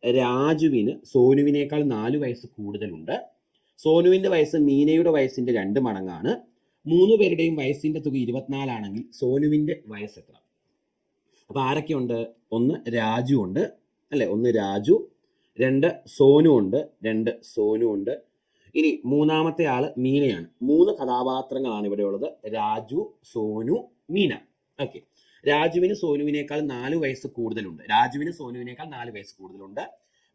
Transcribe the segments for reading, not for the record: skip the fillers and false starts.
രാജുവിന് സോനുവിനേക്കാൾ 4 വയസ്സ് കൂടുതലുണ്ട്. സോനുവിൻ്റെ വയസ്സ് മീനയുടെ വയസ്സിൻ്റെ 2 മടങ്ങാണ്. 3 പേരുടെയും വയസ്സിൻ്റെ തുക 24 ആണെങ്കിൽ സോനുവിൻ്റെ വയസ്സ് എത്ര? അപ്പോൾ ആരൊക്കെയുണ്ട്? 1 രാജു ഉണ്ട് അല്ലേ, 1 രാജു, 2 സോനു ഉണ്ട്, 2 സോനു ഉണ്ട്. ഇനി മൂന്നാമത്തെ ആള് മീനയാണ്. 3 കഥാപാത്രങ്ങളാണ് ഇവിടെ ഉള്ളത്: രാജു, സോനു, മീന. ഓക്കെ. രാജുവിന് സോനുവിനേക്കാൾ 4 വയസ്സ് കൂടുതലുണ്ട്.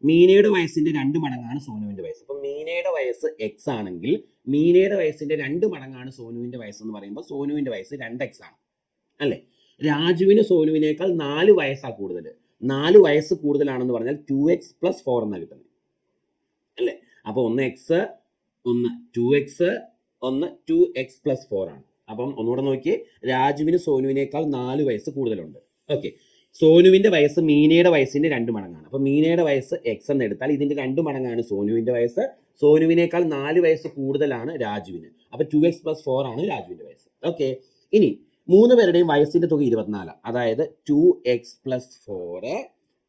മീനയുടെ വയസ്സിന്റെ 2 മടങ്ങാണ് സോനുവിന്റെ വയസ്സ്. അപ്പം മീനയുടെ വയസ്സ് എക്സ് ആണെങ്കിൽ മീനയുടെ വയസ്സിന്റെ 2 മടങ്ങാണ് സോനുവിന്റെ വയസ്സ് എന്ന് പറയുമ്പോൾ സോനുവിന്റെ വയസ്സ് 2x ആണ് അല്ലേ. രാജുവിന് സോനുവിനേക്കാൾ 4 വയസ്സാണ് കൂടുതൽ. 4 വയസ്സ് കൂടുതലാണെന്ന് പറഞ്ഞാൽ 2x + 4 എന്നാണ് കിട്ടുന്നത് അല്ലേ. അപ്പോൾ 1x, 1 2x, 1 2x + 4 ആണ്. അപ്പം ഒന്നുകൂടെ നോക്കിയേ, രാജുവിന് സോനുവിനേക്കാൾ 4 വയസ്സ് കൂടുതലുണ്ട്. ഓക്കെ. സോനുവിന്റെ വയസ്സ് മീനയുടെ വയസ്സിന്റെ 2 മടങ്ങാണ്. അപ്പം മീനയുടെ വയസ്സ് എക്സ് എന്ന് എടുത്താൽ ഇതിന്റെ 2 മടങ്ങാണ് സോനുവിന്റെ വയസ്സ്. സോനുവിനേക്കാൾ 4 വയസ്സ് കൂടുതലാണ് രാജുവിന്. അപ്പം 2x + 4 ആണ് രാജുവിന്റെ വയസ്സ്. ഓക്കെ. ഇനി 3 പേരുടെയും വയസ്സിന്റെ തുക 24. അതായത് 2x + 4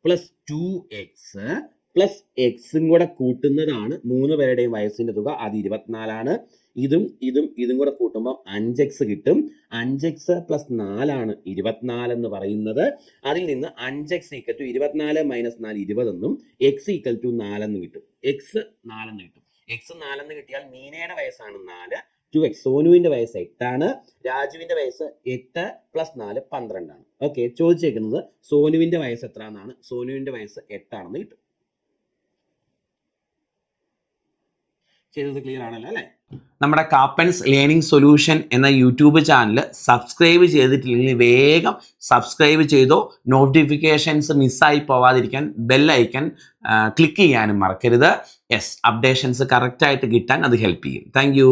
+ 2x + എക്സും കൂടെ കൂട്ടുന്നതാണ് 3 പേരുടെയും വയസ്സിന്റെ തുക. അത് 24 ആണ്. ഇതും കൂടെ കൂട്ടുമ്പോൾ 5x കിട്ടും. 5x + 4 ആണ് 24 എന്ന് പറയുന്നത്. അതിൽ നിന്ന് 5x = 24 - 4 20 എന്നും x = 4 എന്ന് കിട്ടും. x 4 എന്ന് കിട്ടിയാൽ മീനയുടെ വയസ്സാണ് 4, 2x. സോനുവിന്റെ വയസ്സ് 8 ആണ്. രാജുവിന്റെ വയസ്സ് 8 + 4 12 ആണ്. ഓക്കെ. ചോദിച്ചേക്കുന്നത് സോനുവിന്റെ വയസ്സ് എത്ര എന്നാണ്. സോനുവിന്റെ വയസ്സ് 8 ആണെന്ന് കിട്ടും. ചെയ്തത് ക്ലിയർ ആണല്ലോ അല്ലേ? നമ്മുടെ കാപ്പൻസ് ലേണിംഗ് സൊല്യൂഷൻ എന്ന യൂട്യൂബ് ചാനൽ സബ്സ്ക്രൈബ് ചെയ്തിട്ടില്ലെങ്കിൽ വേഗം സബ്സ്ക്രൈബ് ചെയ്തോ. നോട്ടിഫിക്കേഷൻസ് മിസ്സായി പോവാതിരിക്കാൻ ബെൽ ഐക്കൺ ക്ലിക്ക് ചെയ്യാനും മറക്കരുത്. യെസ്, അപ്ഡേഷൻസ് കറക്റ്റായിട്ട് കിട്ടാൻ അത് ഹെൽപ്പ് ചെയ്യും. Thank you.